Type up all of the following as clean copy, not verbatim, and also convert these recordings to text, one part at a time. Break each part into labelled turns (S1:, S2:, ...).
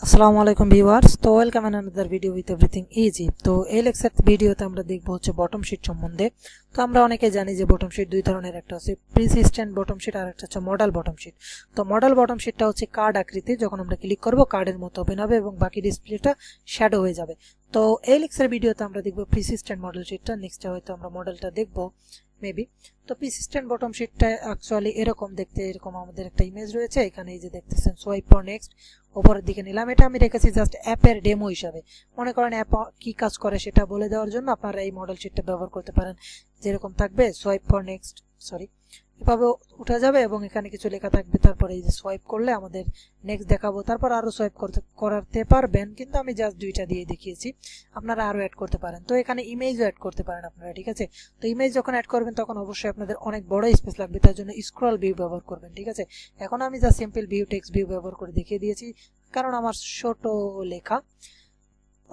S1: আসসালামু আলাইকুম ভিউয়ার্স। তো welcome N another video with everything easy. তো এই লেকচার ভিডিওতে আমরা দেখবো হচ্ছে বটম শিট সম্বন্ধে। তো আমরা অনেকে জানি যে বটম শিট দুই ধরনের, একটা হচ্ছে প্রিসিস্টেন্ট বটম শিট আর একটা হচ্ছে মডেল বটম শিট। তো মডেল বটম শিটটা হচ্ছে কার্ড আকৃতি, যখন আমরা ক্লিক করব কার্ডের মতো ওপেন হবে এবং বাকি ডিসপ্লেটা শ্যাডো হয়ে যাবে। তো এই লেকচার ভিডিওতে আমরা দেখবো প্রিসিস্টেন্ট মডেল শিটটা, নেক্সটে হয়তো আমরা মডেলটা দেখবো মেবি। তো প্রিসিস্টেন্ট বটম শিটটা অ্যাকচুয়ালি এরকম দেখতে, এরকম আমাদের একটা ইমেজ রয়েছে এখানে, এই যে দেখতেছেন সোয়াইপ ফর নেক্সট উপরের দিকে নিলাম। এটা আমি রেখেছি জাস্ট অ্যাপের ডেমো হিসাবে। মনে করেন অ্যাপ কি কাজ করে সেটা বলে দেওয়ার জন্য আপনারা এই মডেল শিটটা ব্যবহার করতে পারেন। যেরকম থাকবে সোয়াইপ ফর নেক্সট, সরি, এভাবে উঠে যাবে এবং এখানে কিছু লেখা থাকবে, তারপরে এই যে সোয়াইপ করলে আমাদের নেক্সট দেখাবো, তারপর আরো সোয়াইপ করতে পারবেন, কিন্তু আমি জাস্ট দুইটা দিয়ে দেখিয়েছি, আপনারা আরো অ্যাড করতে পারেন। তো এখানে ইমেজও অ্যাড করতে পারেন আপনারা, ঠিক আছে। তো ইমেজ যখন অ্যাড করবেন তখন অবশ্যই আপনাদের অনেক বড় স্পেস লাগবে, তার জন্য স্ক্রল ভিউ ব্যবহার করবেন, ঠিক আছে। এখন আমি just simple view text view ব্যবহার করে দেখিয়ে দিয়েছি, কারণ আমার ছোট লেখা।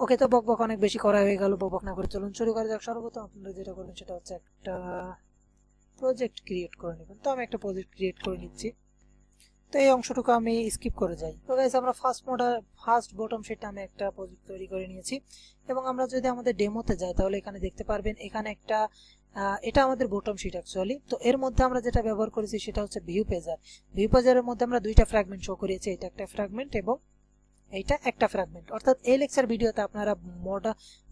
S1: ওকে, তো বকবক অনেক বেশি করা হয়ে গেল, বকবক না করে চলুন শুরু করা যাক। সর্বপ্রথম আপনারা যেটা করবেন সেটা হচ্ছে একটা প্রজেক্ট ক্রিয়েট করে নেবেন। তো আমি একটা প্রজেক্ট ক্রিয়েট করে নিচ্ছি। তো এই অংশটুকু আমি স্কিপ করে যাই। তো গাইস, আমরা ফার্স্ট বটম শিটে আমি একটা প্রজেক্ট তৈরি করে নিয়েছি এবং আমরা যদি আমাদের ডেমোতে যাই তাহলে এখানে দেখতে পারবেন এখানে একটা এটা আমাদের বটম শিট অ্যাকচুয়ালি। তো এর মধ্যে আমরা যেটা ব্যবহার করেছি সেটা হচ্ছে ভিউ পেজার। ভিউ পেজারের মধ্যে আমরা দুইটা ফ্র্যাগমেন্ট শো করেছি, এটা একটা ফ্র্যাগমেন্ট এবং এইটা একটা ফ্র্যাগমেন্ট। অর্থাৎ এই লেকচার ভিডিওতে আপনারা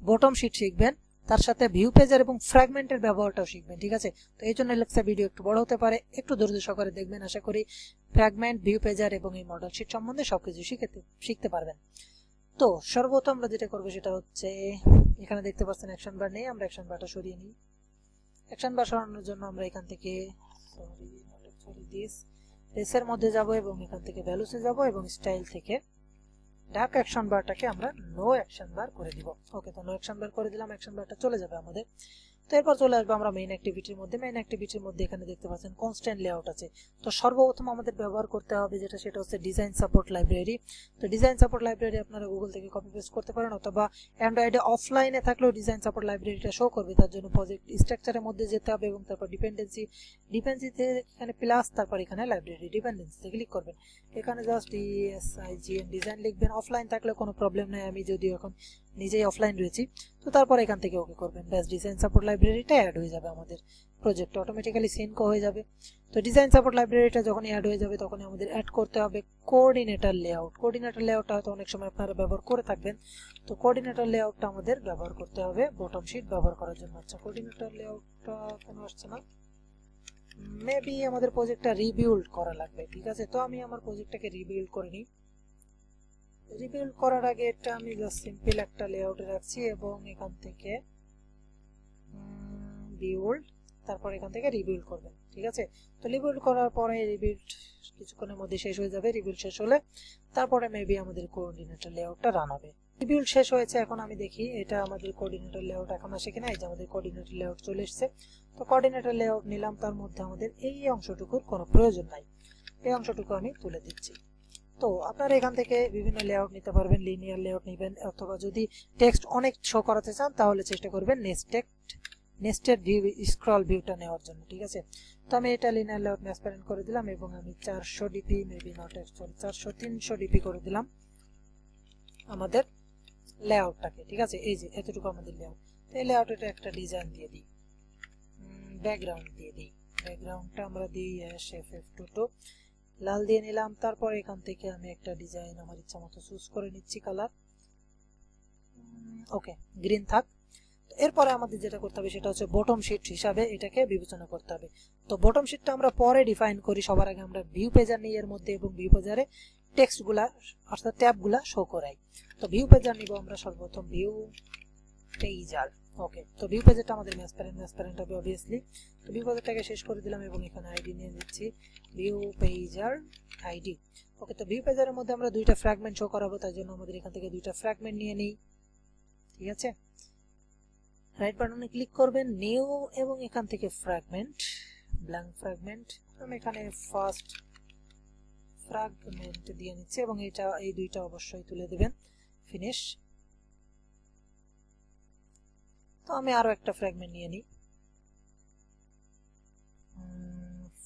S1: বটম শিট শিখবেন, তার সাথে ভিউ পেজার এবং ফ্র্যাগমেন্টের ব্যবহারটাও শিখবেন, ঠিক আছে। তো এই জন্য লেকচার ভিডিও একটু বড় হতে পারে, একটু ধৈর্য সহকারে দেখবেন। আশা করি ফ্র্যাগমেন্ট, ভিউ পেজার এবং এই মডেল শিট সম্বন্ধে সবকিছু শিখতে পারবেন। তো সর্বপ্রথম আমরা যেটা করবো সেটা হচ্ছে, এখানে দেখতে পাচ্ছেন অ্যাকশন বার নেই, আমরা অ্যাকশন বারটা সরিয়ে নিই। অ্যাকশন বার সরানোর জন্য আমরা এখান থেকে রেসের মধ্যে যাব এবং এখান থেকে ভ্যালুসে যাব এবং স্টাইল থেকে ডাক অ্যাকশন বারটাকে আমরা নো অ্যাকশন বার করে দিব। ওকে, তো নো অ্যাকশন বার করে দিলাম, অ্যাকশন বারটা চলে যাবে আমাদের। তো এরপর চলে আসবো আমরা মেইন অ্যাক্টিভিটির মধ্যে। মেইন অ্যাক্টিভিটির মধ্যে এখানে দেখতে পাচ্ছেন কনস্ট্যান্ট লেআউট আছে। তো সর্বপ্রথম আমাদের ব্যবহার করতে হবে যেটা, সেটা হচ্ছে ডিজাইন সাপোর্ট লাইব্রেরি। তো ডিজাইন সাপোর্ট লাইব্রেরি আপনারা গুগল থেকে কপি পেস্ট করতে পারেন, অথবা অ্যান্ড্রয়েডে অফলাইনে থাকলেও ডিজাইন সাপোর্ট লাইব্রেরিটা শো করবে। তার জন্য প্রজেক্ট স্ট্রাকচারের মধ্যে যেতে হবে এবং তারপর ডিপেন্ডেন্সিতে এখানে প্লাস, তারপর এখানে লাইব্রেরি ডিপেন্ডেন্সিতে ক্লিক করবেন। এখানে জাস্ট ডিএসআইজিএন ডিজাইন লিখবেন। অফলাইন থাকলে কোনো প্রবলেম নেই, আমি যদিও এখন নিজেই অফলাইন রয়েছি। তো তারপর এখান থেকে ওকে করবেন, ব্যাস ডিজাইন সাপোর্ট লাইব্রেরিটা অ্যাড হয়ে যাবে, আমাদের প্রজেক্ট অটোমেটিক্যালি সিনক হয়ে যাবে। তো ডিজাইন সাপোর্ট লাইব্রেরিটা যখন অ্যাড হয়ে যাবে তখন আমাদের অ্যাড করতে হবে কোঅর্ডিনেটর লেআউট। কোঅর্ডিনেটর লেআউটটা হয়তো অনেক সময় আপনারা ব্যবহার করে থাকবেন। তো কোঅর্ডিনেটর লেআউটটা আমাদের ব্যবহার করতে হবে বটম শিট ব্যবহার করার জন্য। আচ্ছা, কোঅর্ডিনেটর লেআউটটা কেন আসছে না? মেবি আমাদের প্রজেক্টটা রিবিল্ড করা লাগবে, ঠিক আছে। তো আমি আমার প্রজেক্টটাকে রিবিল্ড করে নিই। রিবিল্ড করার আগে এটা আমি জাস্ট সিম্পল একটা লেআউটে রাখছি এবং এখান থেকে বিল্ড, তারপর এখান থেকে রিবিল্ড করবেন, ঠিক আছে। তো রিবিল্ড করার পরে রিবিল্ড কিছুক্ষণের মধ্যে শেষ হয়ে যাবে। রিবিল্ড শেষ হলে তারপরে মেবি আমাদের কোঅর্ডিনেটর লেআউটটা রান হবে। রিবিল্ড শেষ হয়েছে, এখন আমি দেখি এটা আমাদের কোঅর্ডিনেটর লেআউট এখন আসে কিনা। এই যে আমাদের কোঅর্ডিনেটর লেআউট চলে এসেছে। তো কোঅর্ডিনেটর লেআউট নিলাম, তার মধ্যে আমাদের এই অংশটুকুর কোনো প্রয়োজন নাই, এই অংশটুকু আমি তুলে দিচ্ছি। তো আপনারা এখান থেকে বিভিন্ন লেআউট নিতে পারবেন, লিনিয়ার লেআউট নেবেন, অথবা যদি টেক্সট অনেক শো করাতে চান তাহলে চেষ্টা করবেন নেস্টেড ভিউ, স্ক্রল ভিউটা নেওয়ার জন্য, ঠিক আছে। তো আমি এটা লিনিয়ার লেআউট ট্রান্সপারেন্ট করে দিলাম এবং আমি 400 DP, maybe not actually 300 DP করে দিলাম আমাদের লেআউটটাকে, ঠিক আছে। এই যে এতটুকু আমাদের লেআউট। এই লেআউটে একটা ডিজাইন দিয়ে দিই, ব্যাকগ্রাউন্ড দিয়ে দিই। ব্যাকগ্রাউন্ডটা আমরা দিই FF22 লাল দিয়ে নিলাম। তারপর এখান থেকে আমি একটা ডিজাইন আমার ইচ্ছা মতো চুজ করে নিচ্ছি, কালার ওকে গ্রিন থাক। এরপরে আমাদের যেটা করতে হবে সেটা হচ্ছে বটম শিট হিসাবে এটাকে বিবেচনা করতে হবে। তো বটম শিটটা আমরা পরে ডিফাইন করি, সবার আগে আমরা ভিউ পেজার নিই এর মধ্যে এবং ভিউ পেজারে টেক্সটগুলা অর্থাৎ ট্যাবগুলা শো করাই। তো ভিউ পেজার নিব আমরা সর্বপ্রথম ভিউ পেজার। ওকে, তো ভিউ পেজারটা আমাদের ম্যাসপারেন্ট হবে অবভিয়াসলি। তো ভিউ পেজারটাকে শেষ করে দিলাম এবং এখানে আইডি নিয়ে দিচ্ছি ভিউ পেজার আইডি। ওকে, তো ভিউ পেজারের মধ্যে আমরা দুইটা ফ্র্যাগমেন্ট শো করাবো, তার জন্য আমাদের এখান থেকে দুইটা ফ্র্যাগমেন্ট নিয়ে নিই, ঠিক আছে। রাইট বাটনে ক্লিক করবেন, নিউ, এবং এখান থেকে ফ্র্যাগমেন্ট, ব্ল্যাঙ্ক ফ্র্যাগমেন্ট। আমি এখানে ফার্স্ট ফ্র্যাগমেন্ট দিয়ে নিচ্ছি এবং এটা এই দুইটা অবশ্যই তুলে দিবেন, ফিনিশ। তো আমি আরো একটা ফ্র্যাগমেন্ট নিয়ে নিই,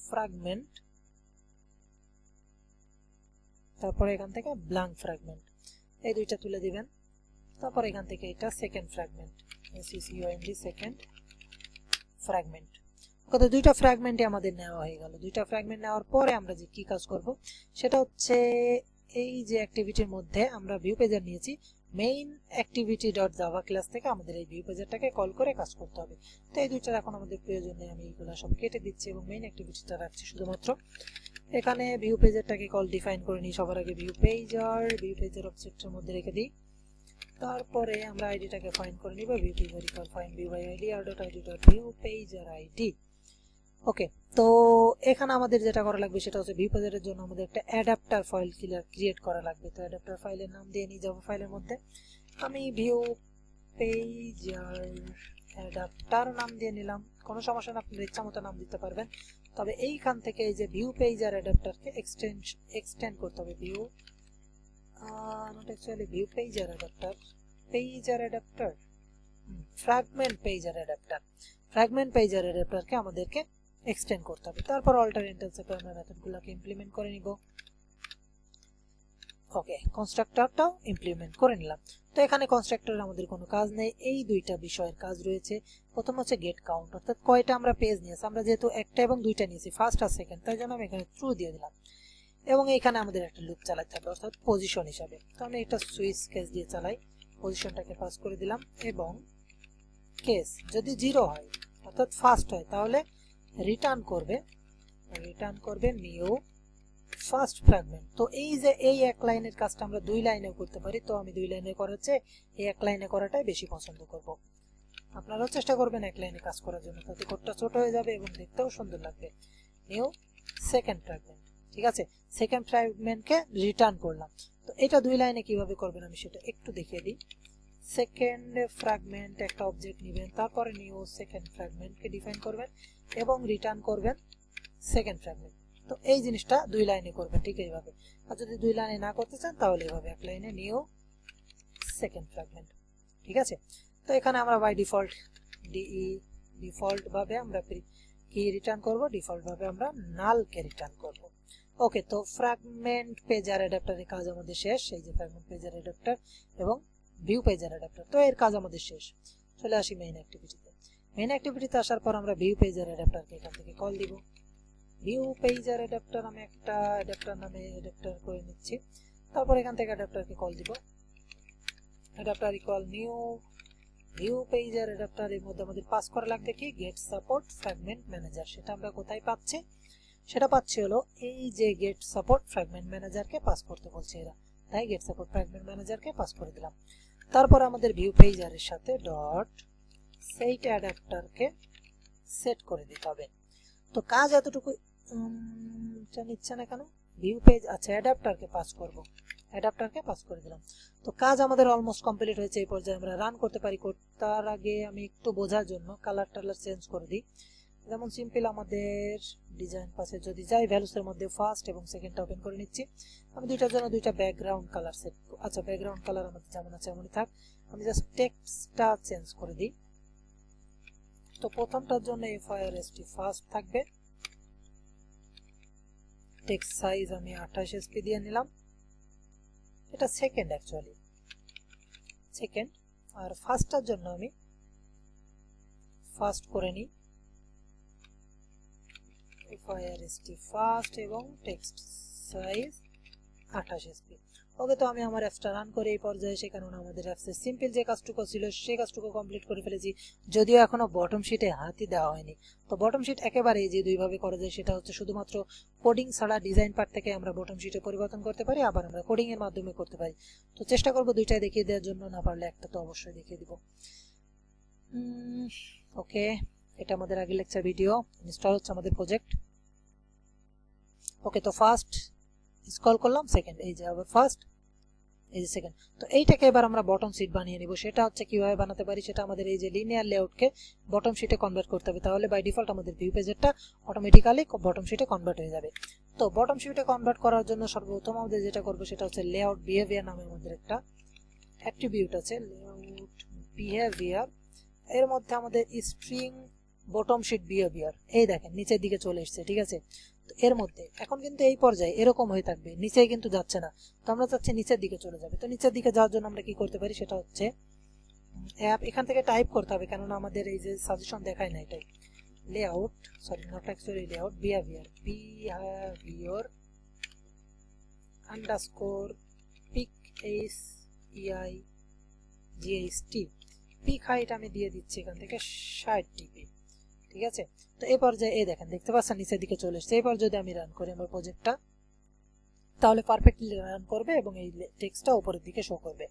S1: ফ্র্যাগমেন্ট, তারপরে এখান থেকে ব্ল্যাঙ্ক ফ্র্যাগমেন্ট। এই দুইটা তুলে দিবেন। তারপর এখান থেকে এটা second fragment, SECOND second fragment. কত দুইটা ফ্র্যাগমেন্টই আমাদের নেওয়া হয়ে গেল। দুইটা ফ্র্যাগমেন্ট নেওয়ার পরে আমরা যে কি কাজ করব সেটা হচ্ছে এই যে অ্যাক্টিভিটির মধ্যে আমরা ভিউ পেজার নিয়েছি, main activity dot Java class থেকে আমাদের এই ভিউ পেজারটাকে কল করে কাজ করতে হবে। তো এই দুইটার এখন আমাদের প্রয়োজন নেই, আমি এইগুলো সব কেটে দিচ্ছি এবং মেইন অ্যাক্টিভিটিটা রাখছি শুধুমাত্র। এখানে ভিউ পেজারটাকে কল ডিফাইন করে নিই। সবার আগে ভিউ পেজার অবজেক্টের মধ্যে রেখে দিই। তারপরে আমরা আইডিটাকে ফাইন্ড করে নিব, view pager equal find view by ID R dot ID dot view pager ID. Okay, তো এখানে আমাদের যেটা করা লাগবে সেটা হচ্ছে ভিউ পেজারের জন্য আমাদের একটা অ্যাডাপ্টার ফাইল ক্রিয়েট করা লাগবে। তো অ্যাডাপ্টার ফাইলের নাম দিয়ে নিয়ে যাবো ফাইলের মধ্যে। আমি ভিউ পেজার অ্যাডাপ্টার নাম দিয়ে নিলাম, কোনো সমস্যা না, আপনার ইচ্ছা মতো নাম দিতে পারবেন। তবে এইখান থেকে এই যে ভিউ পেজার অ্যাডাপ্টারকে এক্সটেন্ড করতে হবে। View not actually view pager adapter fragment pager অ্যাডাপ্টারকে আমাদেরকে এক্সটেন্ড করতে হবে। তারপর অল্টার ইন্টেন্স এ আমরা মেথডগুলোকে ইমপ্লিমেন্ট করে নিব। ওকে, কনস্ট্রাক্টরটাও ইমপ্লিমেন্ট করে নিলাম। তো এখানে কনস্ট্রাক্টরের আমাদের কোনো কাজ নেই, এই দুইটা বিষয়ের কাজ রয়েছে। প্রথম হচ্ছে গেট কাউন্ট, অর্থাৎ কয়টা আমরা পেজ নিয়েছি। আমরা যেহেতু একটা এবং দুইটা নিয়েছি, ফার্স্ট আর সেকেন্ড, তাই জন্য আমি এখানে ট্রু দিয়ে দিলাম। এবং এইখানে আমাদের একটা লুপ চালাতে হবে, অর্থাৎ পজিশন হিসাবে। তো আমি একটা সুইচ কেস দিয়ে চালাই, পজিশনটাকে পাস করে দিলাম এবং কেস যদি 0 হয় অর্থাৎ ফার্স্ট হয় তাহলে রিটার্ন করবে নিউ ফার্স্ট ফ্র্যাগমেন্ট। তো এই যে এই এক লাইনের কাজটা আমরা 2 লাইনেও করতে পারি, তো আমি 2 লাইনে করার চেয়ে এই এক লাইনে করাটাই বেশি পছন্দ করব। আপনারাও চেষ্টা করবেন এক লাইনে কাজ করার জন্য, তাতে কোডটা ছোট হয়ে যাবে এবং দেখতেও সুন্দর লাগবে। নিউ সেকেন্ড ফ্র্যাগমেন্ট, ঠিক আছে, সেকেন্ড ফ্র্যাগমেন্টকে রিটার্ন করলাম। তো এটা 2 লাইনে কিভাবে করবেন আমি সেটা একটু দেখিয়ে দিই। সেকেন্ড ফ্র্যাগমেন্ট একটা অবজেক্ট নেবেন, তারপরে নিউ সেকেন্ড ফ্র্যাগমেন্টকে ডিফাইন করবেন এবং রিটার্ন করবেন সেকেন্ড ফ্র্যাগমেন্ট। তো এই জিনিসটা 2 লাইনে করবেন ঠিক এইভাবে। আর যদি 2 লাইনে না করতে চান তাহলে এইভাবে এক লাইনে নিউ সেকেন্ড ফ্র্যাগমেন্ট, ঠিক আছে। তো এখানে আমরা বাই ডিফল্ট ভাবে আমরা কি রিটার্ন করব, ডিফল্ট ভাবে আমরা নালকে রিটার্ন করব। ওকে, তো ফ্র্যাগমেন্ট পেজার অ্যাডাপ্টারের কাজ আমাদের শেষ। এই যে ফ্র্যাগমেন্ট পেজার অ্যাডাপ্টার এবং ভিউ পেজার অ্যাডাপ্টার, তো এর কাজ আমাদের শেষ। চলে আসি মেইন অ্যাক্টিভিটিতে আসার পর আমরা ভিউ পেজার অ্যাডাপ্টারকে এখান থেকে কল দিব। ভিউ পেজার অ্যাডাপ্টার আমি একটা অ্যাডাপ্টার নামে অ্যাডাপ্টার করে নিচ্ছি। তারপর এখান থেকে অ্যাডাপ্টারকে কল দিব, adapter equal new view pager adapter. এর মধ্যে আমাদের পাস করা লাগবে কি, গেট সাপোর্ট ফ্র্যাগমেন্ট ম্যানেজার। সেটা আমরা কোথায় পাচ্ছি, সেটা পাচ্ছি হলো এই যে গেট সাপোর্ট ফ্র্যাগমেন্ট ম্যানেজারকে পাস করতে বলছে এরা, তাই গেট সাপোর্ট ফ্র্যাগমেন্ট ম্যানেজারকে পাস করে দিলাম। তারপর আমাদের ভিউ পেজারের সাথে ডট সেট অ্যাডাপ্টারকে সেট করে দিতে হবে। তো কাজ এতটুকু নিচ্ছে না কেন, ভিউ পেজ, আচ্ছা অ্যাডাপ্টারকে পাস করব, অ্যাডাপ্টারকে পাস করে দিলাম। তো কাজ আমাদের অলমোস্ট কমপ্লিট হয়েছে। এই পর্যায়ে আমরা রান করতে পারি কোড। তার আগে আমি একটু বোঝার জন্য কালার চেঞ্জ করে দিই। যেমন সিম্পল আমাদের ডিজাইন পাশে যদি যাই, ভ্যালুসের মধ্যে ফার্স্ট এবং সেকেন্ডটা ওপেন করে নিচ্ছি। আমি দুইটার জন্য দুইটা ব্যাকগ্রাউন্ড কালার সেট, আচ্ছা ব্যাকগ্রাউন্ড কালার আমাদের যেমন আছে এমনই থাক। আমি জাস্ট টেক্সটটা চেঞ্জ করে দিই। তো প্রথমটার জন্য FIRST ফার্স্ট থাকবে, টেক্সট সাইজ আমি 28 SP দিয়ে নিলাম। এটা সেকেন্ড, অ্যাকচুয়ালি সেকেন্ড। আর ফার্স্টটার জন্য আমি ফার্স্ট করে নিই, FIRST ফার্স্ট এবং টেক্সট সাইজ 28 SP। ওকে, তো আমি আমার অ্যাপসটা রান করে এই পর্যায়ে এসে, কারণ আমাদের অ্যাপসের সিম্পল যে কাজটুকু ছিল সেই কাজটুকু কমপ্লিট করে ফেলেছি, যদিও এখনো বটম শিটে হাতই দেওয়া হয়নি। তো বটম শিট একেবারে যে দুইভাবে করা যায়, সেটা হচ্ছে শুধুমাত্র কোডিং ছাড়া ডিজাইন পার্ট থেকে আমরা বটম শিটে পরিবর্তন করতে পারি, আবার আমরা কোডিং এর মাধ্যমে করতে পারি। তো চেষ্টা করব দুইটাই দেখিয়ে দেওয়ার জন্য, না পারলে একটা তো অবশ্যই দেখিয়ে দিব। ওকে, এটা আমাদের আগের লেকচার ভিডিও, ইনস্টল হচ্ছে আমাদের প্রজেক্ট। ওকে, তো ফার্স্ট স্ক্রল করলাম, সেকেন্ড, এই যে আবার ফার্স্ট, এই যে সেকেন্ড। তো এইটাকে এবার আমরা বটম শিট বানিয়ে নিব। সেটা হচ্ছে কিভাবে বানাতে পারি, সেটা আমাদের এই যে লিনিয়ার লেআউটকে বটম শিটে কনভার্ট করতে হবে। তাহলে বাই ডিফল্ট আমাদের ভিউ পেজেরটা অটোমেটিক্যালি বটম শিটে কনভার্ট হয়ে যাবে। তো বটম শিটে কনভার্ট করার জন্য সর্বপ্রথম আমাদের যেটা করব সেটা হচ্ছে লেআউট বিহেভিয়ার নামে আমাদের একটা অ্যাট্রিবিউট আছে, লেআউট বিহেভিয়ার। এর মধ্যে আমাদের স্ট্রিং বটম শিট বিহেভিয়ার, এই দেখেন নিচের দিকে চলে এসেছে, ঠিক আছে। তো এর মধ্যে এখন কিন্তু এই পর্যায়ে এরকম হয়ে থাকবে, নিচেই কিন্তু যাচ্ছে না। তো আমরা চাচ্ছি নিচের দিকে চলে যাবে। তো নিচের দিকে যাওয়ার জন্য আমরা কি করতে পারি, সেটা হচ্ছে অ্যাপ, এখান থেকে টাইপ করতে হবে, কেননা আমাদের এই যে সাজেশন দেখায় না, এটাই layout, sorry not actually layout, behaviour underscore peek HEIGHT, peek height আমি দিয়ে দিচ্ছি এখান থেকে 60 dp, ঠিক আছে। তো এই পর্যায়ে এই দেখেন, দেখতে পাচ্ছেন নিচের দিকে চলে এসেছে। এবার যদি আমি রান করি আমার প্রজেক্টটা, তাহলে পারফেক্টলি রান করবে এবং এই টেক্সটটা উপরের দিকে শো করবে।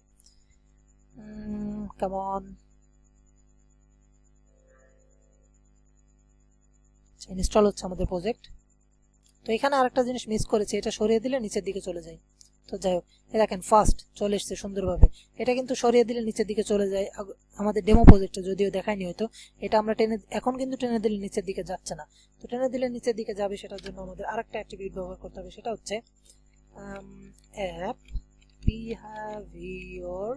S1: কাম অন, ইনস্টল হচ্ছে আমাদের প্রজেক্ট। তো এখানে আরেকটা জিনিস মিস করেছি, এটা সরিয়ে দিলে নিচের দিকে চলে যায়। তো যাই হোক, দেখেন ফার্স্ট চলে এসছে সুন্দরভাবে। এটা কিন্তু সরিয়ে দিলে নিচের দিকে চলে যায় আমাদের ডেমো প্রজেক্টে, যদিও দেখায়নি হয়তো। এটা আমরা টেনে, এখন কিন্তু টেনে দিলে নিচের দিকে যাচ্ছে না। তো টেনে দিলে নিচের দিকে যাবে, সেটার জন্য আমাদের আরেকটা অ্যাট্রিবিউট ব্যবহার করতে হবে, সেটা হচ্ছে app behaviour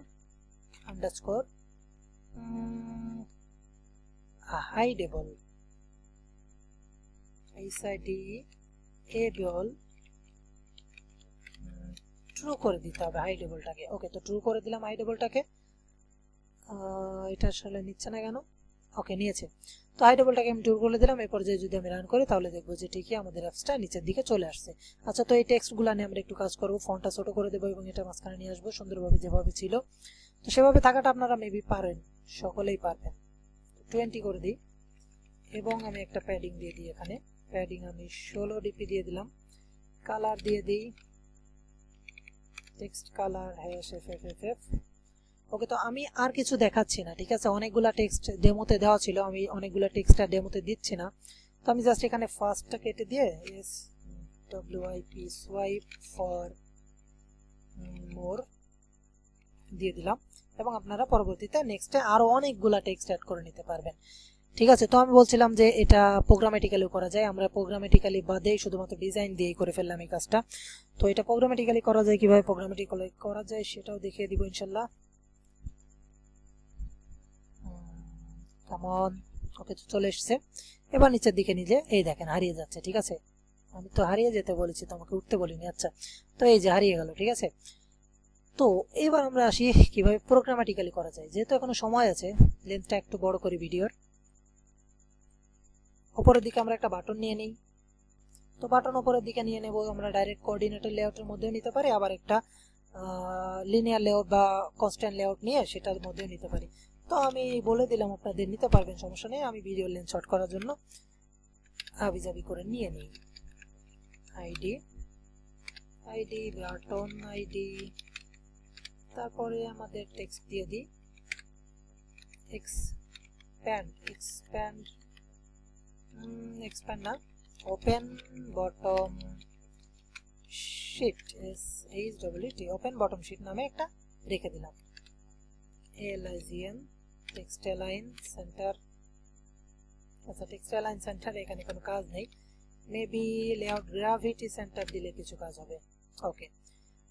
S1: underscore hideable HIDable true করে দিতে হবে হাইডেবলটাকে। ওকে, তো ট্রু করে দিলাম হাইডেবলটাকে। এটা আসলে নিচ্ছে না কেন? ওকে, নিয়েছে। তো হাইডেবলটাকে আমি ট্রু করে দিলাম। এরপর যে যদি আমি রান করি, তাহলে দেখবো যে ঠিকই আমাদের অ্যাপসটা নিচের দিকে চলে আসছে। আচ্ছা, তো এই টেক্সটগুলো নিয়ে আমরা একটু কাজ করবো। ফন্টটা ছোট করে দেবো এবং এটা মাঝখানে নিয়ে আসবো সুন্দরভাবে, যেভাবে ছিল। তো সেভাবে থাকাটা আপনারা মেবি পারেন, সকলেই পারবেন। 20 করে দিই এবং আমি একটা প্যাডিং দিয়ে দিই। এখানে প্যাডিং আমি 16 dp দিয়ে দিলাম। কালার দিয়ে দিই টেক্সট কালার #FFFF। ওকে, তো আমি আর কিছু দেখাচ্ছি না, ঠিক আছে। অনেকগুলা টেক্সট ডেমোতে দেওয়া ছিল, আমি অনেকগুলা টেক্সট আর ডেমোতে দিচ্ছি না। তো আমি জাস্ট এখানে ফার্স্টটা কেটে দিয়ে SWIP সোয়াইপ ফর মোর দিয়ে দিলাম এবং আপনারা পরবর্তীতে নেক্সটে আরো অনেকগুলা টেক্সট অ্যাড করে নিতে পারবেন, ঠিক আছে। তো আমি বলছিলাম যে এটা প্রোগ্রামেটিক্যালি করা যায়। আমরা প্রোগ্রামেটিক্যালি বাদে শুধুমাত্র ডিজাইন দিয়েই করে ফেললাম এই কাজটা। তো এটা প্রোগ্রামেটিক্যালি করা যায়, কিভাবে প্রোগ্রামেটিক্যালি করা যায় সেটাও দেখিয়ে দিব ইনশাল্লাহ। কেমন? ওকে, তো চলে এসছে। এবার নিচের দিকে নিলে এই দেখেন হারিয়ে যাচ্ছে, ঠিক আছে। আমি তো হারিয়ে যেতে বলেছি, তোমাকে উঠতে বলিনি। আচ্ছা, তো এই যে হারিয়ে গেল, ঠিক আছে। তো এবার আমরা আসি কিভাবে প্রোগ্রামেটিক্যালি করা যায়। যেহেতু এখনো সময় আছে, লেন্থটা একটু বড় করি ভিডিওর। উপরের দিকে আমরা একটা বাটন নিয়ে নিই। তো বাটন উপরের দিকে নিয়ে নেব আমরা ডাইরেক্ট কোঅর্ডিনেটর লেআউটের মধ্যেও নিতে পারি, আবার একটা লিনিয়ার লেআউট বা কনস্ট্যান্ট লেআউট নিয়ে সেটার মধ্যেও নিতে পারি। তো আমি বলে দিলাম, আপনাদের নিতে পারবেন, সমস্যা নেই। আমি ভিডিও লেন্থ শর্ট করার জন্য আবিজাবি করে নিয়ে নিই। আইডি বাটন আইডি, তারপরে আমাদের টেক্সট দিয়ে দিই এক্সপ্যান্ড না, open bottom sheet, SHWT, open bottom sheet নামে একটা রেখে দিলাম। LIGN text align centre. আচ্ছা, টেক্সট অ্যালাইন সেন্টার এখানে কোনো কাজ নেই, মেবি লেআউট গ্রাভিটি সেন্টার দিলে কিছু কাজ হবে। ওকে,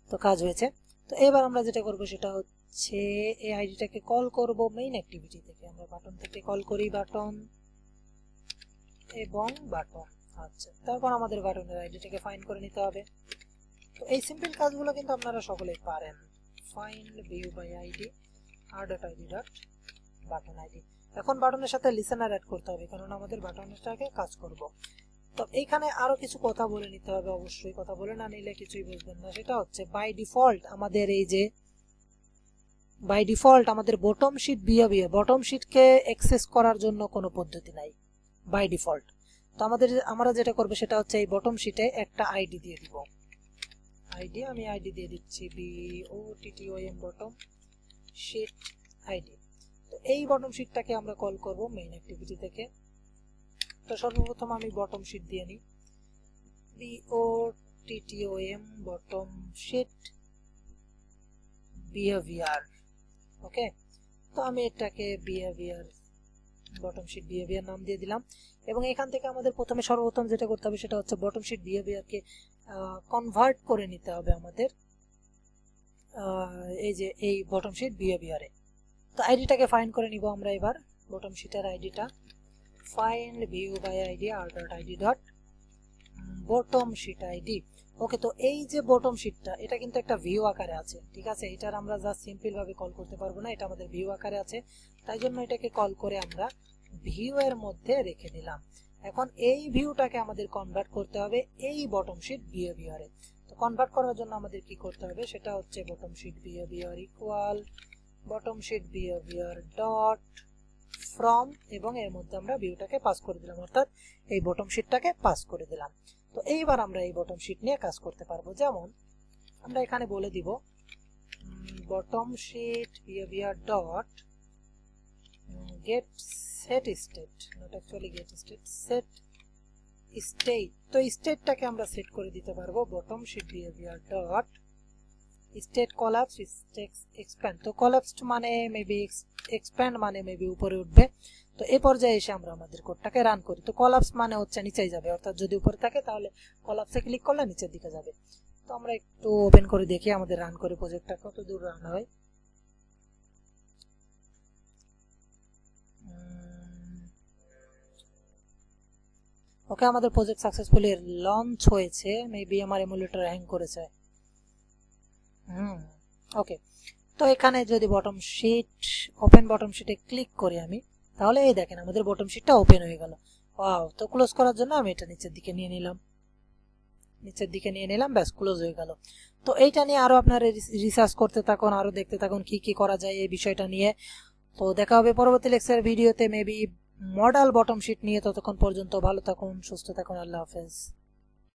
S1: তো কাজ হয়েছে। তো এবার আমরা যেটা করব সেটা হচ্ছে এই আইডিটাকে কল করব মেইন অ্যাক্টিভিটি থেকে। আমরা বাটন থেকে কল করি, বাটন এবং বাটন। আচ্ছা, তারপর আমাদের বাটনের আইডিটাকে ফাইন্ড করে নিতে হবে। তো এই সিম্পল কাজগুলো কিন্তু আপনারা সকলেই পারেন। Find view by ID r.id.button id। এখন বাটনের সাথে লিসেনার অ্যাড করতে হবে, কারণ আমাদের বাটনটাকে কাজ করব। তো এইখানে আরো কিছু কথা বলে নিতে হবে, অবশ্যই কথা বলে না নিলে কিছুই বুঝবেন না। সেটা হচ্ছে বাই ডিফল্ট আমাদের এই যে আমাদের বটম শিট বিহেভিয়ার, বটম শিটকে অ্যাক্সেস করার জন্য কোনো পদ্ধতি নাই বাই ডিফল্ট। তো আমরা যেটা করব সেটা হচ্ছে এই বটম শিটে একটা আইডি দিয়ে দিব। আমি আইডি দিয়ে দিচ্ছি BOTTOM বটম শিট আইডি। তো এই বটম শিটটাকে আমরা কল করব মেইন অ্যাক্টিভিটি থেকে। তো সর্বপ্রথম আমি বটম শিট দিয়ে নিই, BOTTOM বটম শিট বিহেভিয়ার। ওকে, তো আমি এটাকে বিহেভিয়ার, বটম শিট বিহেভিয়ার নাম দিয়ে দিলাম। এবং এখান থেকে আমাদের সর্বপ্রথম যেটা করতে হবে সেটা হচ্ছে বটম শিট বিহেভিয়ারকে কনভার্ট করে নিতে হবে আমাদের এই যে এই বটম শিট বিহেভিয়ারে। তো আইডিটাকে ফাইন্ড করে নিব আমরা এবার। বটম শিটের আইডিটা find view by ID r.id. Bottom sheet ID. Okay, তো এই যে বটম শিটটা এটা কিন্তু একটা ভিউ আকারে আছে, ঠিক আছে। এটার আমরা জাস্ট সিম্পল ভাবে কল করতে পারবো না, এটা আমাদের ভিউ আকারে আছে, তাই জন্য এটাকে কল করে আমরা ভিউ এর মধ্যে রেখে দিলাম। এখন এই ভিউটাকে আমাদের কনভার্ট করতে হবে এই বটম শিট বিহেভিয়ারে। তো কনভার্ট করার জন্য আমাদের কি করতে হবে সেটা হচ্ছে bottom sheet behaviour equal bottom sheet behaviour dot from, এবং এর মধ্যে আমরা ভিউটাকে পাস করে দিলাম, অর্থাৎ এই বটম শিটটাকে পাস করে দিলাম। তো এইবার আমরা এই বটম শিট নিয়ে কাজ করতে পারবো। যেমন আমরা এখানে বলে দিব bottom sheet behaviour dot get set state, not actually get state, set state। তো স্টেটটাকে আমরা সেট করে দিতে পারবো bottom sheet behaviour dot state collapse state expand. তো কোলাপসড মানে মেবি, এক্সপ্যান্ড মানে মেবি উপরে উঠবে। তো এই পর্যায়ে এসে আমরা আমাদের কোডটাকে রান করি। তো কোলাপস মানে হচ্ছে নিচেই যাবে, অর্থাৎ যদি উপরে থাকে তাহলে কোলাপসে ক্লিক করলে নিচের দিকে যাবে। তো আমরা একটু ওপেন করে দেখি আমাদের রান করে প্রজেক্টটা কত দূর রান হয়। ওকে, আমাদের প্রজেক্ট সাকসেসফুলি লঞ্চ হয়েছে। মেবি আমার এমুলেটর হ্যাং করেছে। ওকে, তো এখানে যদি বটম শিট ওপেন বটম শিটে ক্লিক করি আমি, তাহলে এই দেখেন আমাদের বটম শিটটা ওপেন হয়ে গেল। ওয়াও, তো ক্লোজ করার জন্য আমি এটা নিচের দিকে নিয়ে নিলাম, ব্যাস ক্লোজ হয়ে গেল। তো এইটা নিয়ে আরো আপনারা রিসার্চ করতে থাকুন, আরো দেখতে থাকুন কি কি করা যায় এই বিষয়টা নিয়ে। তো দেখা হবে পরবর্তী লেকচার ভিডিওতে মেবি মডেল বটম শিট নিয়ে। ততক্ষণ পর্যন্ত ভালো থাকুন, সুস্থ থাকুন, আল্লাহ হাফেজ।